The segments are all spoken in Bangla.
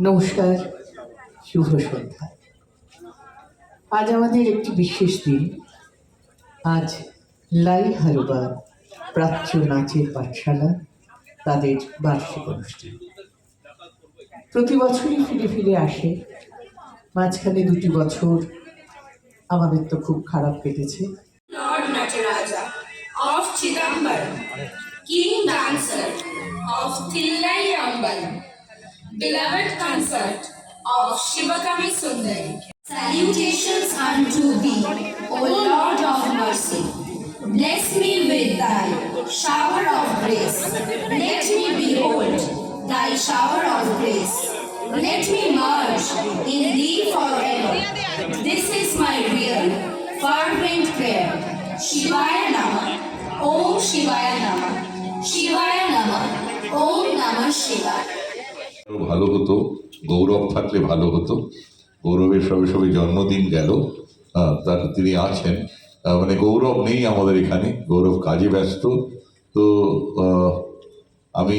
নমস্কার, শুভ সন্ধ্যা। আজ আমাদের একটি বিশেষ দিন। আজ লাই হারুবা প্রাচ্য নাচের পাঠশালা তাদের বার্ষিক অনুষ্ঠান। প্রতি বছরই ফিরে ফিরে আসে। মাঝখানে 2টি বছর আমাদের তো খুব খারাপ কেটেছে। Lord Nataraja of Chidambaram, King Dancer of Thillai Ambalam, beloved consort of Shivakami Sundari. Salutations unto thee, O Lord of mercy. Bless me with thy shower of grace. Let me behold thy shower of grace. Let me merge in thee forever. This is my real fervent prayer. Shivaya Namah, Om Shivaya Namah, Shivaya Namah, Om Namah Shivaya. ভালো হতো, গৌরব থাকলে ভালো হতো। গৌরবের সবে সবে জন্মদিন গেল, তার তিনি আছেন, মানে গৌরব নেই আমাদের এখানে, গৌরব কাজে ব্যস্ত। তো আমি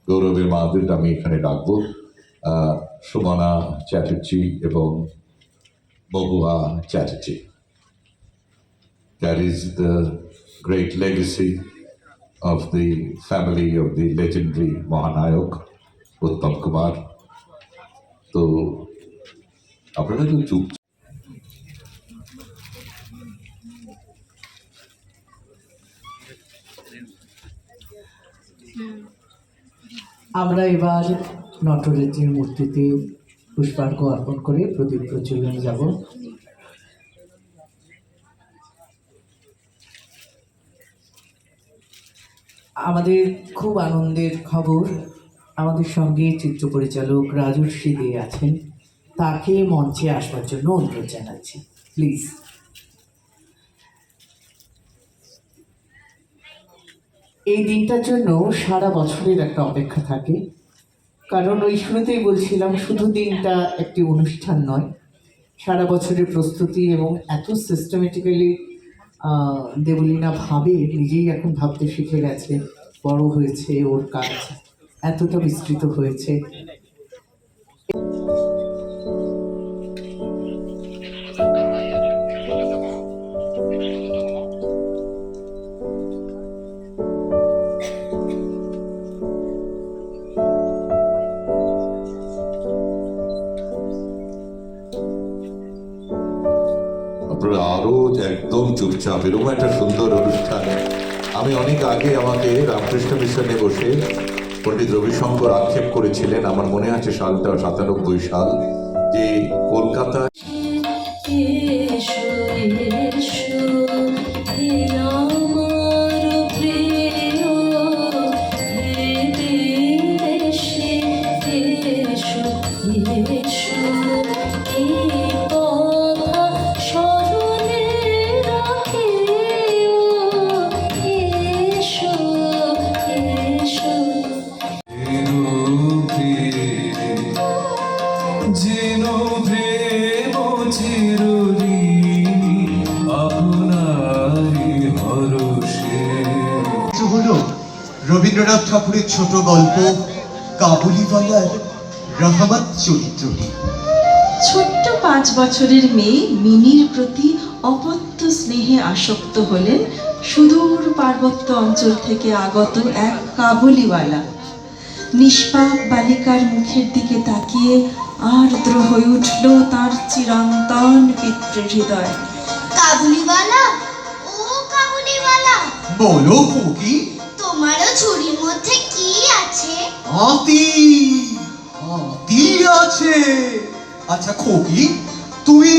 গৌরবের মাদের আমি এখানে ডাকবো, সুমনা চ্যাটার্জি এবং মহুয়া Chatterjee. That is the great legacy of the family of the legendary Mahanayok Uttam Kumar. তো আপনারা তো চুপ। আমরা এবার নটরাজের মূর্তিতে পুষ্পার্ঘ্য অর্পণ করে প্রদীপ প্রজ্বলনে যাব। আমাদের খুব আনন্দের খবর, আমাদের সঙ্গে চিত্র পরিচালক রাজর্ষি দে আছেন। তাকে মঞ্চে আসবার জন্য অনুরোধ জানাচ্ছি, প্লিজ। এই দিনটার জন্য সারা বছরের একটা অপেক্ষা থাকে, কারণ ওই শুরুতেই বলছিলাম শুধু দিনটা একটি অনুষ্ঠান নয়, সারা বছরের প্রস্তুতি এবং এত সিস্টেমেটিক্যালি দেবলীনা ভাবে, নিজেই এখন ভাবতে শিখে গেছে, বড় হয়েছে, ওর কাজ এতটা বিস্তৃত হয়েছে। আপনারা আরো একদম চুপচাপ, এরকম একটা সুন্দর অনুষ্ঠান। আমি অনেক আগে আমাকে রামকৃষ্ণ মিশনে বসে পণ্ডিত রবিশঙ্কর আক্ষেপ করেছিলেন, আমার মনে আছে সালটা 97 সাল, যে কলকাতা রবীন্দ্রনাথ ঠাকুরের ছোট গল্প কাবুলিওয়ালার রহমত চরিত্রহীন। ছোট্ট 5 বছরের মেয়ে মিনির প্রতি অপত্য স্নেহে আসক্ত হলেন সুদূর পার্বত্য অঞ্চল থেকে আগত এক কাবুলিওয়ালা। নিষ্পাপ বালিকার মুখের দিকে তাকিয়ে আর্দ্র হয়ে উঠল তার চিরন্তন পিতৃহৃদয়। কাবুলিওয়ালা, ও কাবুলিওয়ালা, বলো খুকি, তোমারও ঝুড়ির মধ্যে কি আছে? হাতি, হাতি আছে। আচ্ছা খোকি, তুমি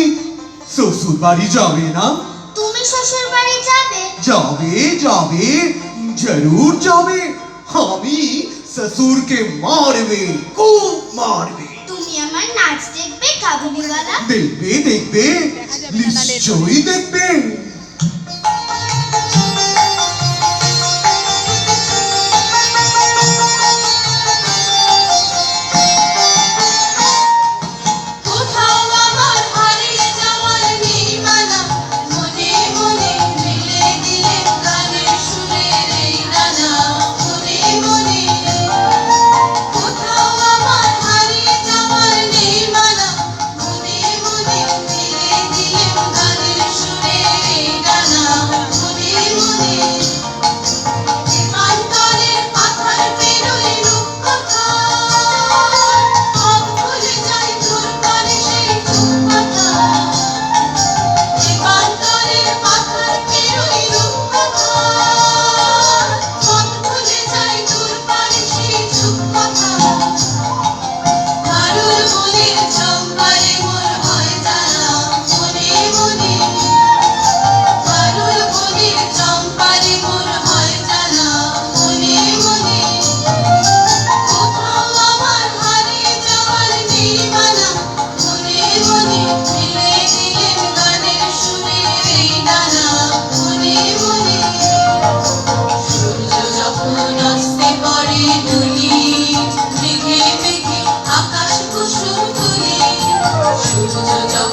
শ্বশুর বাড়ি যাবে না? তুমি শ্বশুর বাড়ি যাবে? যাবে যাবে, জরুর যাবে। আমি শ্বশুরকে মারবে, খুব মারবে। তুমি আমার নাচ দেখবে কাবুলিওয়ালা? দেখবে দেখবে, নিশ্চয়ই দেখবে। কোথাও আমার হারিয়ে যাওয়া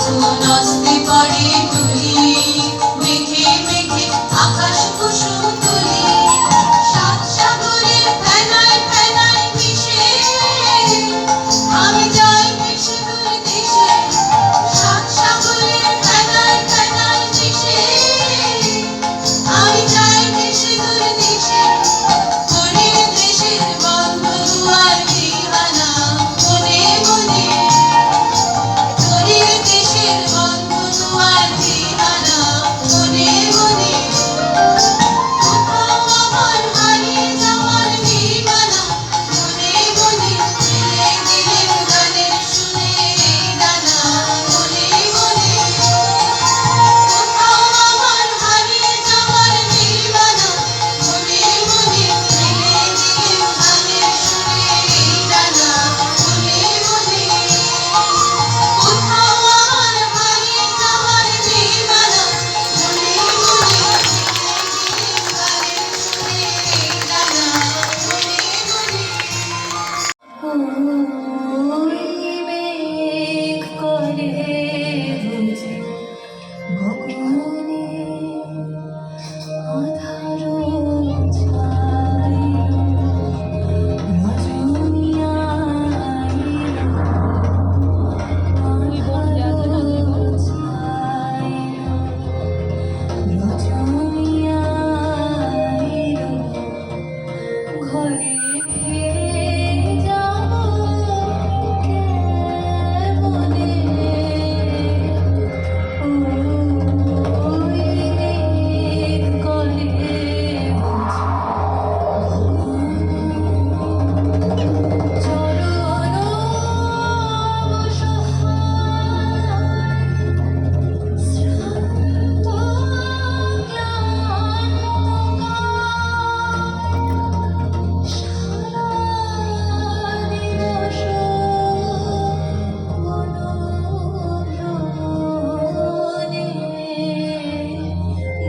আগুন অস্তে পড়ে তুলি, মেঘে মেঘে আকাশ কুসুম তুলি, সাত সাগরের ফেনায় ফেনায় মিশে আমি যাই ভেসে দূর দেশে, সাত সাগরের ফেনায় ফেনায় মিশে আমি যাই ভেসে দূর দেশে, পরের দেশের বন্ধ দুয়ার দিহানা মনে মনে, পরের দেশের বন্ধ দুয়ার দিহানা মনে মনে, কোথাও আমার হারিয়ে যাওয়ার ঠিকানা মনে মনে, ফেলে দিলেন গানের সুরে এই ডানা মনে মনে, কোথাও আমার হারিয়ে যাওয়ার ঠিকানা মনে মনে, ফেলে দিলেন গানের সুরে এই ডানা মনে মনে, কোথাও আমার হারিয়ে যাওয়ার ঠিকানা মনে মনে, ঘরে ফিরে যাব কেমনে, ওই মেঘ করে চরণ শ্রান্ত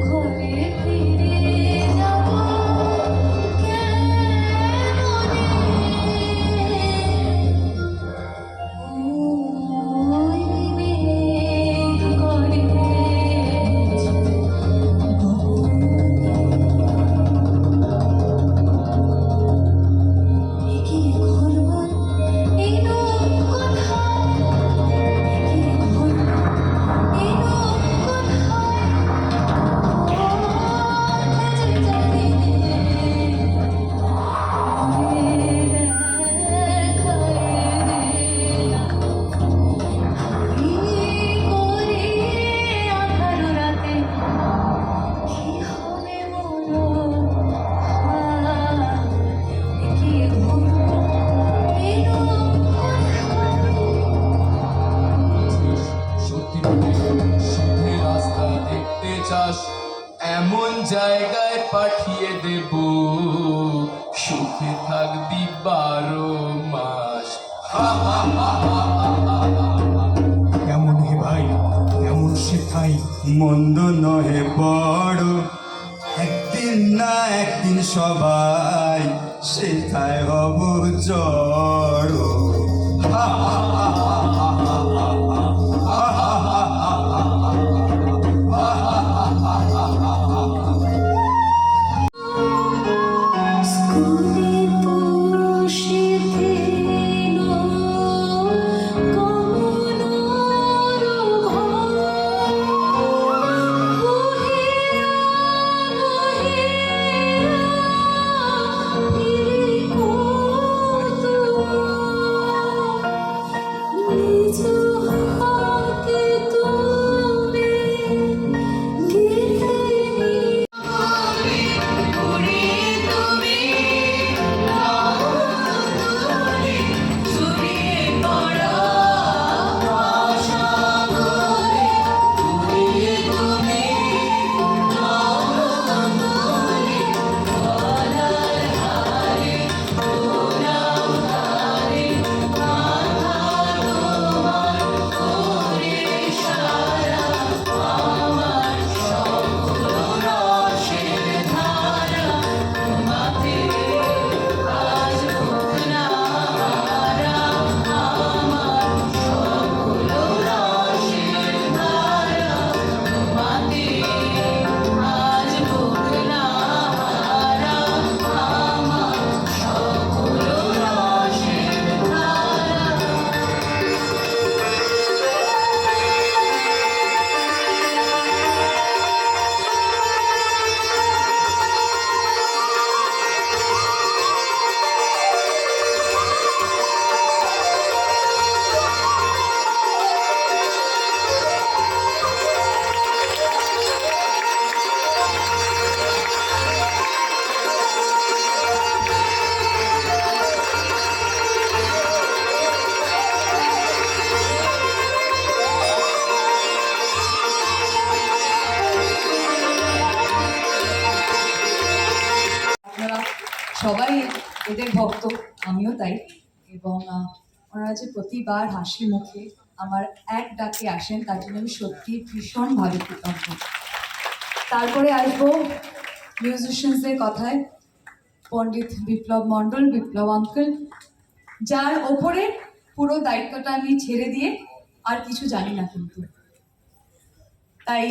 ঘরে ফিরে যাব ওই মেঘ করে কি করব এনো কোথায়, কি করব এনো কোথায়, জানি আধার রাতে কি হবে মোর, কি করব এনো সত্যি বলে সুখে রাস্তা দেখতে চাস, এমন জায়গায় পাঠিয়ে দেব, সুখে থাকবি 12 মাস। কেমন হে ভাই কেমন শেখাই মন্দ নহে বড়, একদিন না একদিন সবাই শেখায় হব জড়। স্কুলে বসিতেন কমলার ঘর, বহিয়া বহিয়া ফিরে কত সবাই এদের ভক্ত, আমিও তাই। এবং ওনারা যে প্রতিবার হাসি মুখে আমার এক ডাকে আসেন তার জন্য আমি সত্যি ভীষণভাবে কৃতজ্ঞ। তারপরে আসবো মিউজিশিয়ানসদের কথায়, পণ্ডিত বিপ্লব মণ্ডল, বিপ্লব আঙ্কেল, যার ওপরে পুরো দায়িত্বটা আমি ছেড়ে দিয়ে আর কিছু জানি না, কিন্তু তাই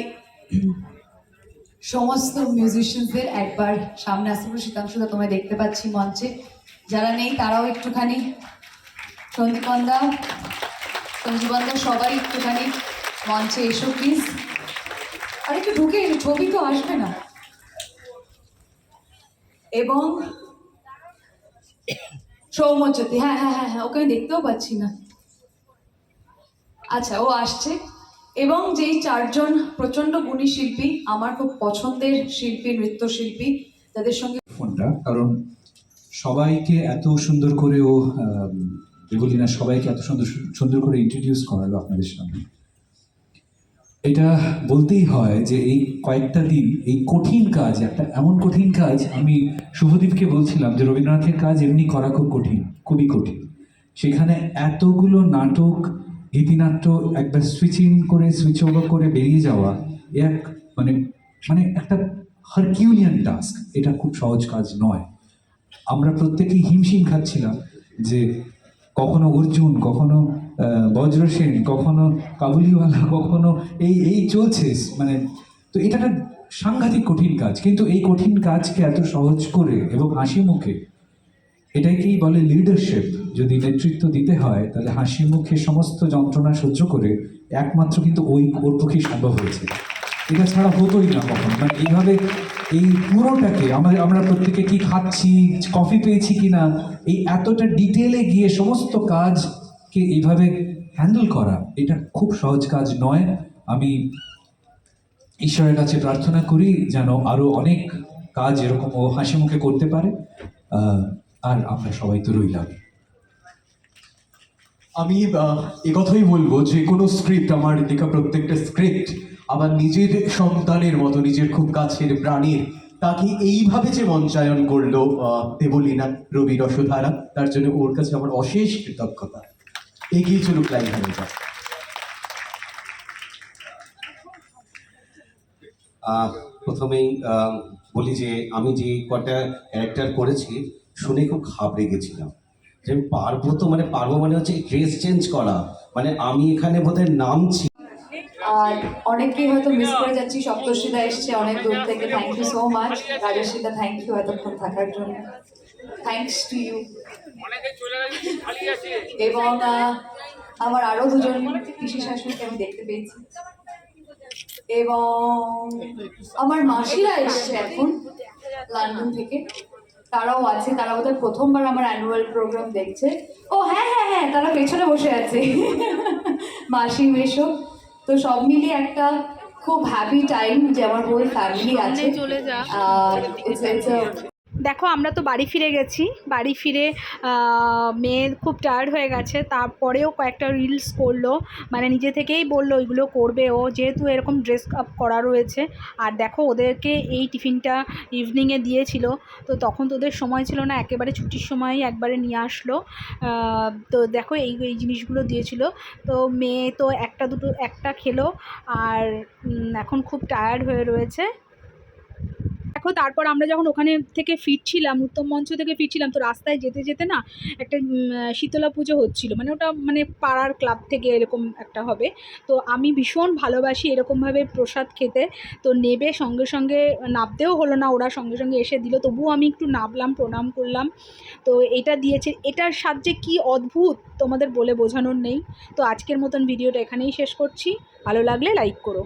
সমস্ত মিউজিশিয়ানসদের একবার সামনে আসতে পারো। শীতাংশুদা তোমায় দেখতে পাচ্ছি মঞ্চে, যারা নেই তারাও একটুখানি, সন্দীপন্দা, সঞ্জীবন্দা, সবাই একটুখানি মঞ্চে এসো প্লিজ। আর একটু ঢুকে এসো, ছবি তো আসবে না। এবং সৌম্যজ্যোতি, হ্যাঁ হ্যাঁ হ্যাঁ হ্যাঁ, ওকে আমি দেখতেও পাচ্ছি না। আচ্ছা, ও আসছে। এবং যেই চারজন প্রচণ্ড গুণী শিল্পী, আমার খুব পছন্দের শিল্পী, নৃত্যশিল্পী, যাদের সঙ্গে ফোনটা, কারণ সবাইকে এত সুন্দর করে ও দেবলীনা সবাইকে এত সুন্দর সুন্দর করে ইন্ট্রোডিউস করালো আপনাদের সামনে। এটা বলতেই হয় যে এই কয়েকটা দিন এই কঠিন কাজ, একটা এমন কঠিন কাজ, আমি শুভদীপকে বলছিলাম যে রবীন্দ্রনাথের কাজ এমনি করা খুব কঠিন, খুবই কঠিন। সেখানে এতগুলো নাটক, গীতিনাট্য একবার সুইচ ওভার করে বেরিয়ে যাওয়া, এক মানে মানে একটা হারকিউলিয়ান টাস্ক। এটা খুব সহজ কাজ নয়। আমরা প্রত্যেকেই হিমশিম খাচ্ছিলাম যে কখনো অর্জুন, কখনো বজ্রসেন, কখনো কাবুলিওয়ালা, কখনো এই চলছে, মানে তো এটা একটা সাংঘাতিক কঠিন কাজ। কিন্তু এই কঠিন কাজকে এত সহজ করে এবং হাসি মুখে, এটাকেই বলে লিডারশিপ। যদি নেতৃত্ব দিতে হয় তাহলে হাসি মুখে সমস্ত যন্ত্রণা সহ্য করে একমাত্র কিন্তু ওর পক্ষেই সম্ভব হয়েছে। এটা ছাড়া হতোই না কখন। মানে এইভাবে এই পুরোটাকে আমরা প্রত্যেকে কি খাচ্ছি, কফি পেয়েছি কিনা, এই এতটা ডিটেলে গিয়ে সমস্ত কাজকে এইভাবে হ্যান্ডেল করা, এটা খুব সহজ কাজ নয়। আমি ঈশ্বরের কাছে প্রার্থনা করি যেন আরো অনেক কাজ এরকম ও হাসি মুখে করতে পারে। আর আমরা সবাই তো রইলাম। আমি একথাই বলবো, যে কোনো স্ক্রিপ্ট, আমার লেখা প্রত্যেকটা স্ক্রিপ্ট আমার নিজের সন্তানের মতো, নিজের খুব কাছের প্রাণীর, তাকে এইভাবে যে মঞ্চায়ন করলো দেবলীনা, রবি, রসধারা, তার জন্য ওর কাছে আমার অশেষ কৃতজ্ঞতা। এগিয়ে চলুক লাইন হয়ে যাক। প্রথমেই বলি যে আমি যে কটা ক্যারেক্টার করেছি শুনে খুব ঘাবড়ে গেছিলাম যে আমি পারবো মানে হচ্ছে ড্রেস চেঞ্জ করা, মানে আমি এখানে বোধহয় নামছি। আর অনেকেই হয়তো মিস করে যাচ্ছি। সপ্তর্ষিদা এসছে অনেক দূর থেকে, thank you so much. Rajaswita, thank you এতক্ষণ থাকার জন্য, থ্যাংকস টু ইউ। এবং আমার আরো দুজন পিসি শাশুড়িকে আমি দেখতে পেয়েছি, এবং আমার মাসিরা এসছে এখন লন্ডন থেকে, তারাও আছে। তারা বোধহয় প্রথমবার আমার অ্যানুয়াল প্রোগ্রাম দেখছে। ও হ্যাঁ হ্যাঁ হ্যাঁ, তারা পেছনে বসে আছে, মাসি মেশো। তো সব মিলিয়ে একটা খুব হ্যাপি টাইম যে আমার হোল ফ্যামিলি আছে। দেখো, আমরা তো বাড়ি ফিরে গেছি। বাড়ি ফিরে মেয়ে খুব টায়ার্ড হয়ে গেছে, তারপরেও কয়েকটা রিলস করলো, মানে নিজে থেকেই বললো ওইগুলো করবে ও, যেহেতু এরকম ড্রেস আপ করা রয়েছে। আর দেখো, ওদেরকে এই টিফিনটা ইভিনিংয়ে দিয়েছিল, তো তখন তোদের সময় ছিল না, একেবারে ছুটির সময় একবারে নিয়ে আসলো। তো দেখো এই জিনিসগুলো দিয়েছিল। তো মেয়ে তো একটা খেলো, আর এখন খুব টায়ার্ড হয়ে রয়েছে। দেখো, তারপর আমরা যখন ওখানে থেকে ফিরছিলাম, উত্তম মঞ্চ থেকে ফিরছিলাম, তো রাস্তায় যেতে যেতে না একটা শীতলা পুজো হচ্ছিল, মানে ওটা মানে পাড়ার ক্লাব থেকে এরকম একটা হবে। তো আমি ভীষণ ভালোবাসি এরকমভাবে প্রসাদ খেতে। তো নেবে সঙ্গে সঙ্গে নাবতেও হলো না, ওরা সঙ্গে সঙ্গে এসে দিল, তবুও আমি একটু নাবলাম, প্রণাম করলাম। তো এটা দিয়েছে, এটার স্বাদ যে কী অদ্ভুত তোমাদের বলে বোঝানোর নেই। তো আজকের মতন ভিডিওটা এখানেই শেষ করছি। ভালো লাগলে লাইক করো।